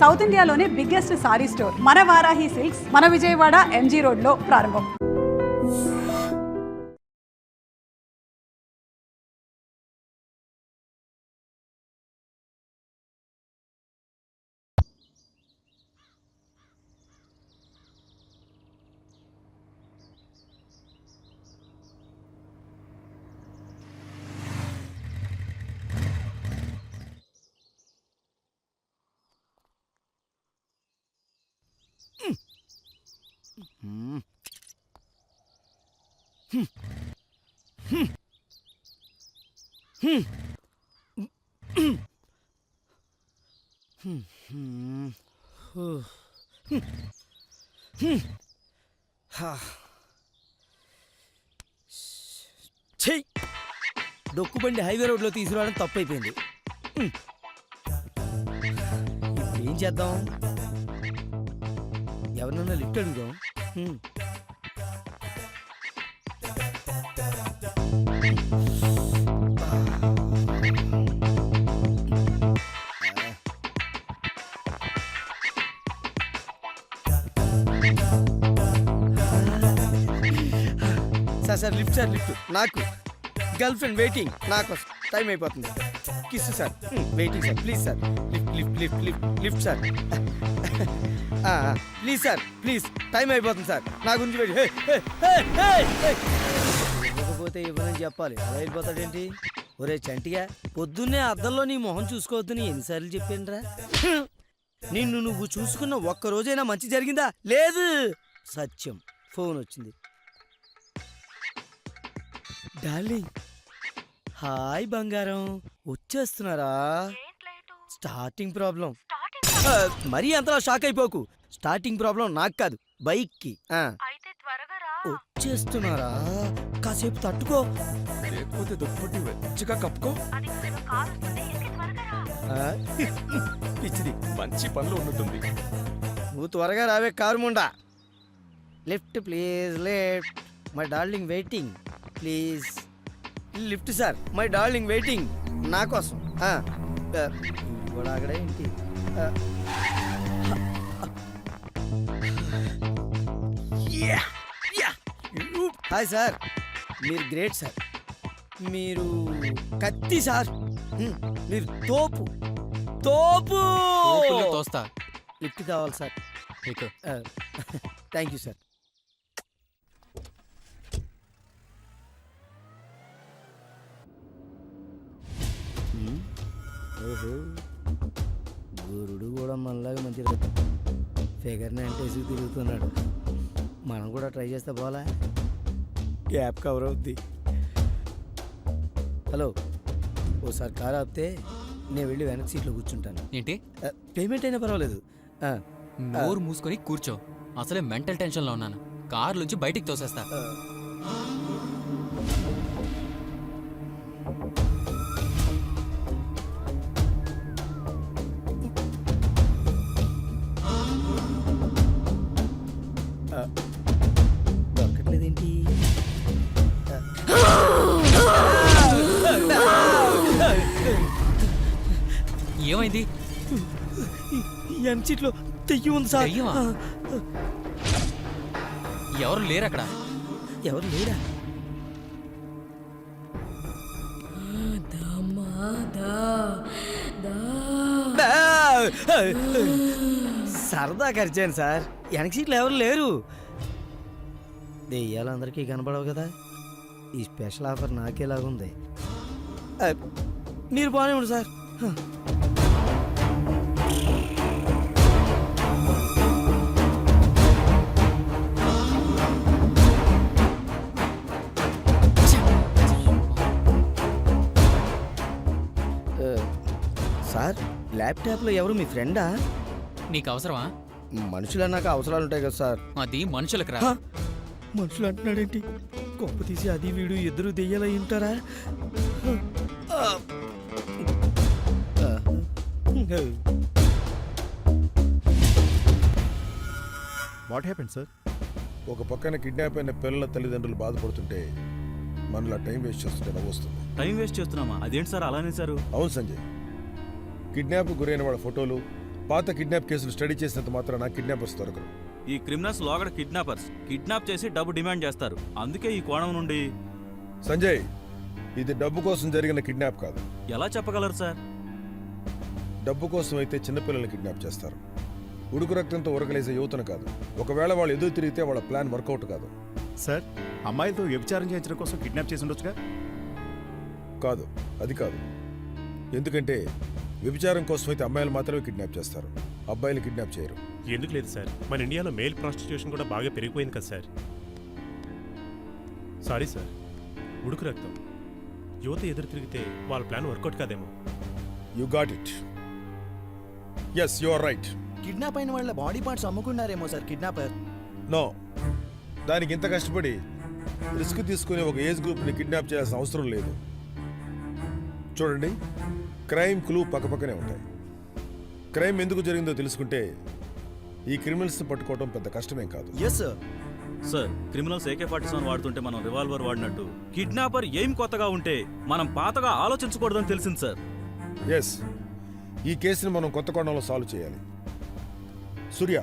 South ఇండియాలోనే biggest sorry store మన Varahi silks మన విజయవాడ ఎంజీ రోడ్ లో ప్రారంభం. డొక్కుబండి హైవే రోడ్లో తీసుకురావడం తప్పైపోయింది. ఏం చేద్దాం? ఎవరినన్నా లిఫ్ట్ అడుగుదాం. Sir lift sir lift. నాకు గర్ల్ ఫ్రెండ్ వెయిటింగ్, నాకు టైం అయిపోతుంది. Kiss sir, waiting sir, please sir lift lift lift lift lift sir, please sir please, time అయిపోతుంది సార్, నా గురించి వెయిట్. ఇవ్వకపోతే ఇవ్వనని చెప్పాలి, అలా వెళ్ళిపోతాడేంటి? ఒరే చంటిగా, పొద్దున్నే అద్దంలో నీ మొహం చూసుకోవద్దని ఎన్నిసార్లు చెప్పానురా? నిన్ను నువ్వు చూసుకున్న ఒక్కరోజైనా మంచి జరిగిందా? లేదు. సత్యం. ఫోన్ వచ్చింది. డార్లింగ్, హాయ్ బంగారం, వచ్చేస్తున్నారా? Starting problem. మరీ అంతలా షాక్ అయిపోకు. స్టార్టింగ్ ప్రాబ్లం నాకు కాదు, బైక్ కి. వచ్చేస్తున్నారా? కాసేపు తట్టుకో, లేకపోతే దుప్పటి మంచిగా కప్పుకో. పిచ్చిది, మంచి పనులు ఉన్నట్టుంది. నువ్వు త్వరగా రావే car Munda. Lift please, lift. My darling waiting, please lift sir. My darling waiting నా కోసం. కూడా అక్కడ ఏంటి? హాయ్ సార్, మీరు గ్రేట్ సార్, మీరు కత్తి సార్, మీరు తోపు తోపు. తోస్తా. లిఫ్ట్ కావాలి సార్. Thank you sir. ఓహో, గురుడు కూడా మనలాగా మంచి ఫిగర్ని అంటేసి తిరుగుతున్నాడు. మనం కూడా ట్రై చేస్తే పోలా, గ్యాప్ కవర్ అవుద్ది. హలో, ఓసారి కారు ఆపితే నేను వెళ్ళి వెనక్కి సీట్లో కూర్చుంటాను. ఏంటి? పేమెంట్ అయినా పర్వాలేదు. నోరు మూసుకొని కూర్చో, అసలే మెంటల్ టెన్షన్లో ఉన్నాను. కారులోంచి బయటికి తోసేస్తా. దొరకట్లేదేంటి? ఏమైంది? ఎంసీట్లో తెయ్యి ఉంది సార్. దెయ్యమా? ఎవరు లేరు అక్కడ? ఎవరు లేరా? సరదా ఖర్చాను సార్, వెనక సీట్లు ఎవరు లేరు. దెయ్యాలందరికీ కనపడవు కదా, ఈ స్పెషల్ ఆఫర్ నాకేలాగుంది. మీరు బాగానే ఉండు సార్. సార్, ల్యాప్టాప్లో ఎవరు మీ ఫ్రెండా? నీకు అవసరమా? మనుషులు అన్నాక అవసరాలు ఉంటాయి కదా సార్. అది మనుషులకు రా. మనుషులు అంటున్నాడేంటి? గొప్ప తీసి అది వీడు ఇద్దరు దెయ్యాలై ఉంటారా? What happened sir? ఒక పక్కన కిడ్నాప్ అయిన పిల్లల తల్లిదండ్రులు బాధపడుతుంటే మనలా టైం వేస్ట్ చేస్తుంటే నవ్వొస్తుంది. టైం వేస్ట్ చేస్తున్నామా? అదేంటి సార్ అలానే సార్? అవును సంజయ్, కిడ్నాప్ గురైన వాళ్ళ ఫోటోలు, పాత కిడ్నాప్ కేసులు స్టడీ చేసినంత మాత్రాన కిడ్నాపర్స్ దొరకరు. ఈ క్రిమినల్స్ లోగడ కిడ్నాపర్స్ కిడ్నాప్ చేసి డబ్బు డిమాండ్ చేస్తారు. అందుకే ఈ కోణం నుండి సంజయ్, ఇది డబ్బు కోసం జరిగిన కిడ్నాప్ కాదు. ఎలా చెప్పగలరు సార్? డబ్బు కోసం అయితే చిన్నపిల్లల్ని కిడ్నాప్ చేస్తారు. ఉడుకు రక్తంతో ఉరకలేసే యువతను కాదు. ఒకవేళ వాళ్ళు ఎదురు తిరిగితే వాళ్ళ ప్లాన్ వర్కౌట్ కాదు. సార్, అమ్మాయిలతో వ్యభిచారం చేయించడం కోసం కిడ్నాప్ చేసి ఉండొచ్చుగా? కాదు, అది కాదు. ఎందుకంటే వ్యభిచారం కోసం అయితే అమ్మాయిలు మాత్రమే కిడ్నాప్ చేస్తారు, అబ్బాయిలు కిడ్నాప్ చేయరు. ఎందుకు లేదు సార్, మన ఇండియాలో మేల్ ప్రాస్టిట్యూషన్ కూడా బాగా పెరిగిపోయింది కదా సార్. సారీ సార్, ఉడుకు రక్తం యువత ఎదురు తిరిగితే వాళ్ళ ప్లాన్ వర్కౌట్ కాదేమో. You got it. Yes, you are right. Kidnap అయిన వాళ్ళ బాడీ పార్ట్స్ అమ్ముకున్నారేమో సార్ కిడ్నాపర్. నో, దానికి ఇంత కష్టపడి రిస్క్ తీసుకుని ఒక ఏజ్ గ్రూప్ని కిడ్నాప్ చేయాల్సిన అవసరం లేదు. చూడండి, క్రైమ్ క్లూ పక్కపక్కనే ఉంటాయి. క్రైమ్ ఎందుకు జరిగిందో తెలుసుకుంటే ఈ క్రిమినల్స్ని పట్టుకోవడం పెద్ద కష్టమేం కాదు. Yes sir. Sir, criminals AK-47 వాడుతుంటే మనం రివాల్వర్ వాడినట్టు కిడ్నాపర్ ఏం కొత్తగా ఉంటే మనం పాతగా ఆలోచించకూడదని తెలిసింది సార్. ఎస్, ఈ కేసుని మనం కొత్త కోణంలో సాల్వ్ చేయాలి. సూర్య,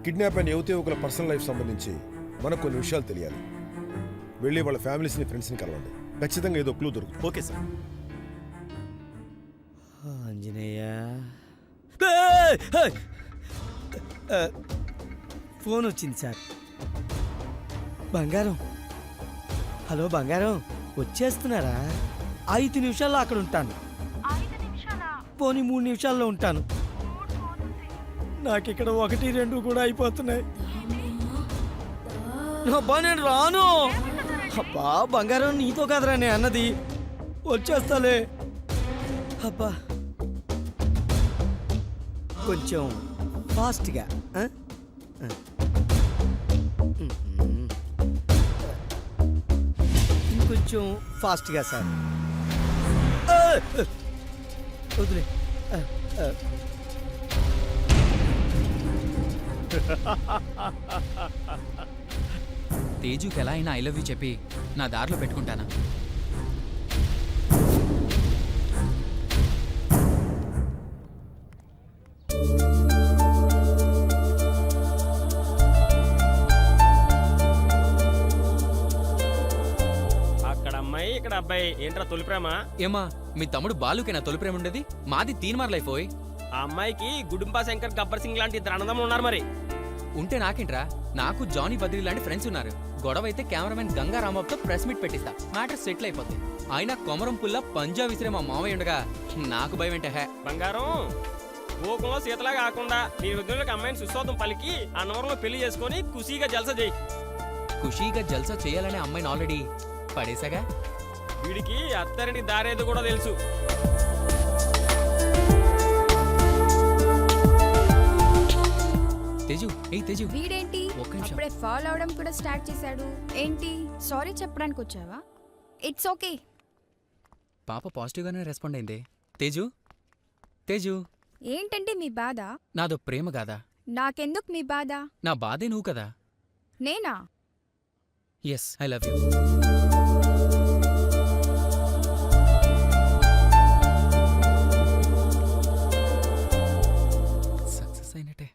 కిడ్నాప్ అయిన యువకుల పర్సనల్ లైఫ్ సంబంధించి మనకు కొన్ని విషయాలు తెలియాలి. వెళ్ళి వాళ్ళ ఫ్యామిలీస్ని, ఫ్రెండ్స్ని కలవండి. ఖచ్చితంగా ఏదో క్లూ దొరుకుతుంది. Okay sir. ఆంజనేయ, ఫోన్ వచ్చింది సార్. బంగారం, హలో బంగారం, వచ్చేస్తున్నారా? 5 నిమిషాల్లో అక్కడ ఉంటాను. పోనీ 3 నిమిషాల్లో ఉంటాను. నాకు ఇక్కడ 1, 2 కూడా అయిపోతున్నాయి. అబ్బా, నేను రాను. అబ్బా బంగారం, నీతో కాదురా నేను అన్నది. వచ్చేస్తాలే. అబ్బా, కొంచెం ఫాస్ట్గా. ఇంకొంచెం ఫాస్ట్గా సార్. వదిలే. తేజుకి ఎలా అయినా ఐ లవ్ యూ చెప్పి నా దారిలో పెట్టుకుంటానా? అక్కడ అమ్మాయి, ఇక్కడ అబ్బాయి. ఏంట్రా తొలి ప్రేమ? ఏమా, మీ తమ్ముడు బాలుకేనా తొలి ప్రేమ ఉండేది? మాది తీన్మార్ లైఫ్ ఓయ్. ఆ అమ్మాయికి గుడుంబా శంకర్, గబ్బర్ సింగ్ లాంటి ఇద్దరు అన్నదమ్ములు ఉన్నారు. మరి ఉంటే నాకేంట్రా, నాకు జానీ బద్రీ లాంటి ఫ్రెండ్స్ ఉన్నారు. గొడవ అయితే కెమెరామెన్ గంగా రామబాబుతో ప్రెస్ మీట్ పెట్టిస్తా, మ్యాటర్ సెటిల్ అయిపోద్ది. ఆయన కొమరం పుల్ల పంజా విసిరే మా మామయ్య ఉండగా నాకు భయం ఏంటే? హే బంగారం, గోకులంలో సీతలా కాకుండా నీ వృద్ధులకు అమ్మాయిని సుస్వాదం పలికి అన్నవరంలో పెళ్లి చేసుకొని ఖుషీగా జలస చేయి. ఖుషీగా జల్సా చేయాలనే అమ్మాయిని ఆల్రెడీ పడేసాగా. వీడికి అత్తరింటికి దారేది కూడా తెలుసు. తేజు, ఏయ్ తేజు, వీడేంటి ఒక్క నిమిషం. అప్పుడే ఫాలో అవడం కూడా స్టార్ట్ చేశాడు. ఏంటి, సారీ చెప్పడానికి వచ్చావా? It's okay. పాప పాజిటివ్గానే రెస్పాండ్ అయింది. తేజు, తేజు, ఏంటంటే మీ బాధ? నాదో ప్రేమ కాదా? నాకెందుకు మీ బాధ? నా బాధే నువ్వు కదా. నేనా? Yes, I love you. Success అయినట్టే.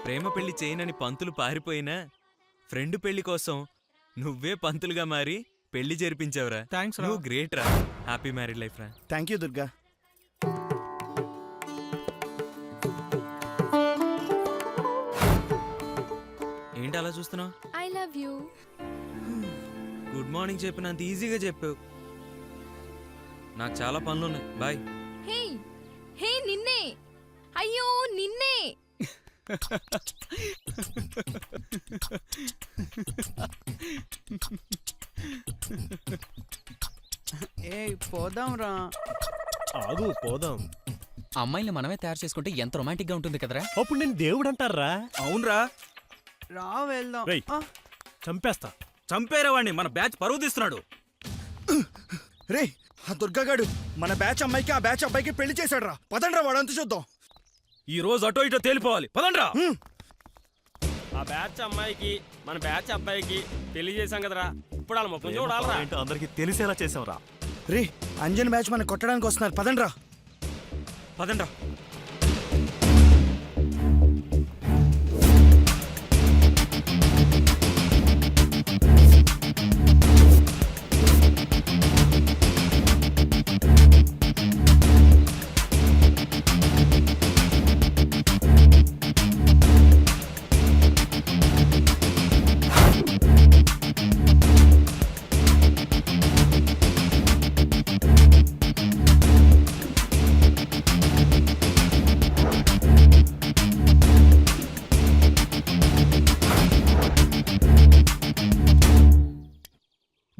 ప్రేమ పెళ్లి చేయనని పంతులు పారిపోయినా ఫ్రెండ్ పెళ్లి కోసం నువ్వే పంతులుగా మారి పెళ్లి జరిపించావురా. థ్యాంక్స్ రా. నువ్వు గ్రేట్ రా. హ్యాపీ మ్యారీడ్ లైఫ్ రా. Thank you Durga. ఏంటి అలా చూస్తున్నావు? I love you. Good morning చెప్పినంత ఈజీగా చెప్పావు. నాకు చాలా పనులున్నాయి. బాయ్. హే హే, నిన్నే. అయ్యో నిన్నే. పోదాం రా. ఆగు, పోదాం. అమ్మాయిని మనమే తయారు చేసుకుంటే ఎంత రొమాంటిక్ గా ఉంటుంది కదరా. అప్పుడు నేను దేవుడు అంటారా? అవునరా, రా వెళ్దాం. రేయ్. ఆ, చంపేస్తా. చంపేరే వాడిని, మన బ్యాచ్ పరువు తీస్తున్నాడు. రే ఆ దుర్గాగాడు మన బ్యాచ్ అమ్మాయికి ఆ బ్యాచ్ అబ్బాయికి పెళ్లి చేశాడు రా. పదండ్రా వాడంతా చూద్దాం. ఈ రోజు అటో ఇటో తేలిపోవాలి. పదండ్రా. ఆ బ్యాచ్ అమ్మాయికి మన బ్యాచ్ అబ్బాయికి పెళ్లి చేశాం కదరా, ఇప్పుడు వాళ్ళ ముఖం చూడాలరా. ఏంటో అందరికి తెలిసేలా చేసావురా. రే అంజన్ బ్యాచ్ మనకు కొట్టడానికి వస్తున్నారు. పదండ్రా. పదండ్రా.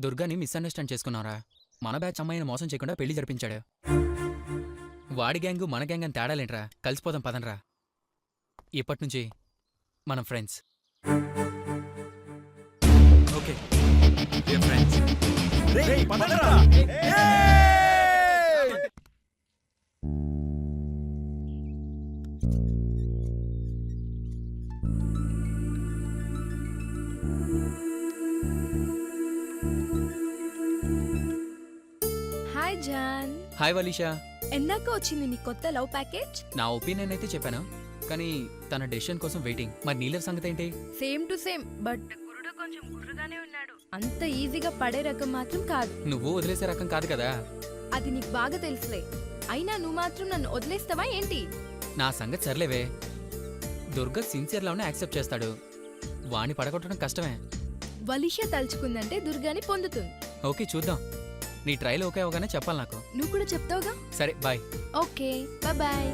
దుర్గాని మిస్అండర్స్టాండ్ చేసుకున్నారా? మన బ్యాచ్ అమ్మాయిని మోసం చేయకుండా పెళ్లి జరిపించాడు. వాడి గ్యాంగు మన గ్యాంగ్ అని తేడాలేంట్రా? కలిసిపోదాం పదనరా. ఇప్పటి నుంచి మనం ఫ్రెండ్స్. Okay friends. రేయ్, పదండ్రా. Hi John. హాయ్ వలీషా. ఎందాక వచ్చింది నీ కొత్త లవ్ ప్యాకేజ్? నా ఒపీనియన్ అయితే చెప్పాను, కానీ తన డెసిషన్ కోసం వెయిటింగ్. మరి నీళ్ళ సంగతి ఏంటి? సేమ్ టు సేమ్, బట్ గురుడు కొంచెం గుర్రుగానే ఉన్నాడు. అంత ఈజీగా పడే రకం మాత్రం కాదు. నువ్వు వదిలేసే రకం కాదు కదా. అది నీకు బాగా తెలుసులే. అయినా నువ్వు మాత్రం నన్ను వదిలేస్తావా ఏంటి? నా సంగతి సర్లేవే. దుర్గా సిన్సియర్లోనే యాక్సెప్ట్ చేస్తాడు. వాణ్ణి పడగొట్టడం కష్టమే. వలిష తలుచుకుందంటే దుర్గాని పొందుతుంది. ఓకే చూద్దాం. నీ ట్రైల్ ఓకే అవగానే చెప్పాలి నాకు. నువ్వు కూడా చెప్తావుగా. సరే బాయ్. Okay bye.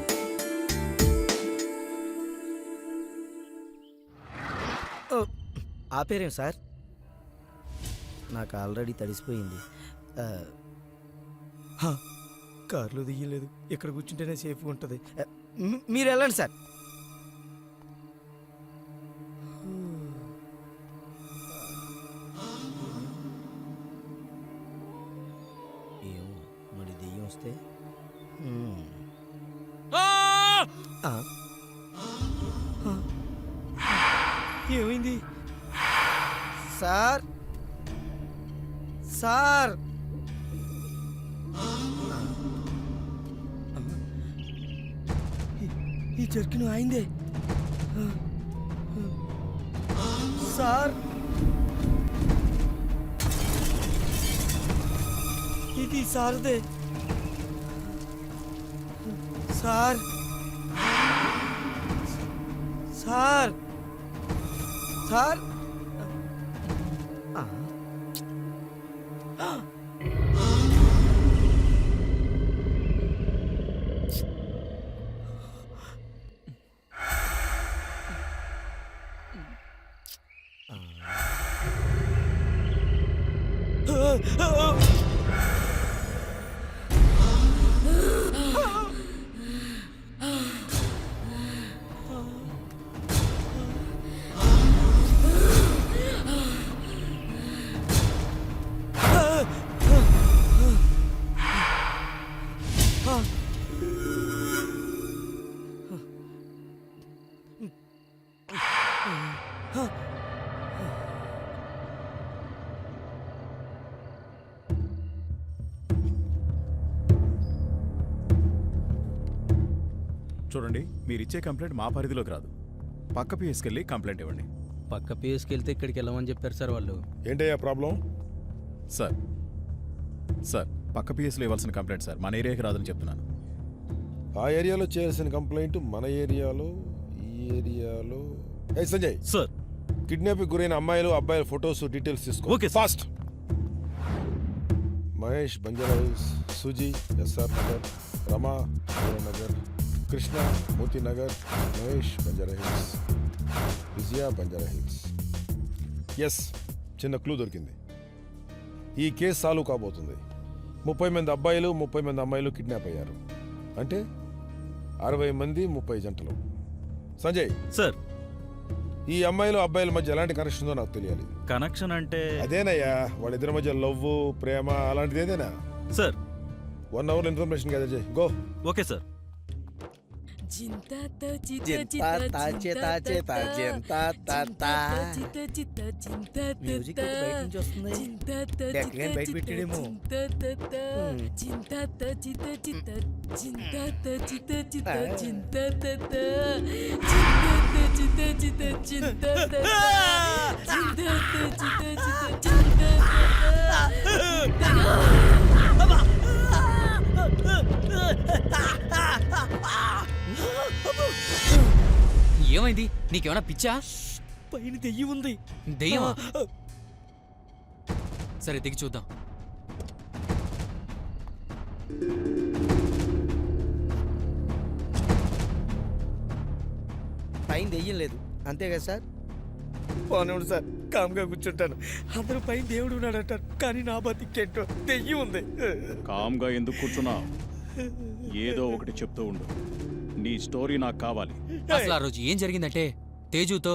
ఆపేరేం సార్? నాకు ఆల్రెడీ తడిసిపోయింది. కార్లో దియ్యలేదు. ఇక్కడ కూర్చుంటేనే సేఫ్గా ఉంటుంది. మీరు వెళ్ళండి సార్. ఏమో మరి దెయ్యం వస్తే ఏమైంది సార్? సార్ ఈ జర్కిన్ అయిందే సార్. ఇది సార్దే సార్. సార్ సార్ చూడండి, మీరు ఇచ్చే కంప్లైంట్ మా పరిధిలోకి రాదు. పక్క పిఎస్కి వెళ్ళి కంప్లైంట్ ఇవ్వండి. పక్క పిఎస్కి వెళ్తే ఇక్కడికి వెళ్ళమని చెప్పారు సార్ వాళ్ళు. ఏంటయ్యా ప్రాబ్లం? సార్ సార్ పక్క పిఎస్లో ఇవ్వాల్సిన కంప్లైంట్ సార్ మన ఏరియాకి రాదని చెప్తున్నాను. ఆ ఏరియాలో చేయాల్సిన కంప్లైంట్ మన ఏరియాలో, ఈ ఏరియాలో. ఏ సంజయ్ సార్. కిడ్నాప్ గురైన అమ్మాయిలు అబ్బాయిల ఫొటోస్ డీటెయిల్స్ తీసుకో. Okay fast. Mahesh Banjara Hills, Suji SR Nagar, Rama Nagar, Krishna Moti Nagar, Mahesh Banjara Hills, Vijaya Banjara Hills. Yes, చిన్న క్లూ దొరికింది. ఈ కేసు సాల్వ్ కాబోతుంది. 30 మంది అబ్బాయిలు 30 మంది అమ్మాయిలు కిడ్నాప్ అయ్యారు. అంటే 60 మంది 30 జంటలు. సంజయ్ సార్. ఈ అమ్మాయిలు అబ్బాయిల మధ్య ఎలాంటి కనెక్షన్ ఉందో నాకు తెలియాలి. కనెక్షన్ అంటే అదేనయ్యా, వాళ్ళిద్దరి మధ్య లవ్, ప్రేమ అలాంటిది ఏదైనా. సార్ 1 hour ఇన్ఫర్మేషన్ గ్యాదర్ చేయి. గో. Okay sir. మ్యూజిక్ బయట నుంచి వస్తుంది. ఎక్కడికైనా బయట పెట్టాడేమో. ఏమైంది? నీకేమైనా పిచ్చా? పైన దెయ్యం ఉంది. దెయ్యమా? సరే దిగి చూద్దాం. పైన దెయ్యం లేదు అంతే కదా సార్? పోనివ్వండి సార్, కామ్గా కూర్చుంటాను. అందరూ పైన దేవుడు ఉన్నాడు అంటారు, కానీ నా బతికేంటో దెయ్యం ఉంది. కామ్గా ఎందుకు కూర్చున్నా? ఏదో ఒకటి చెప్తూ ఉండు. నీ స్టోరీ నాకు కావాలి. అసలు ఆ రోజు ఏం జరిగిందంటే తేజుతో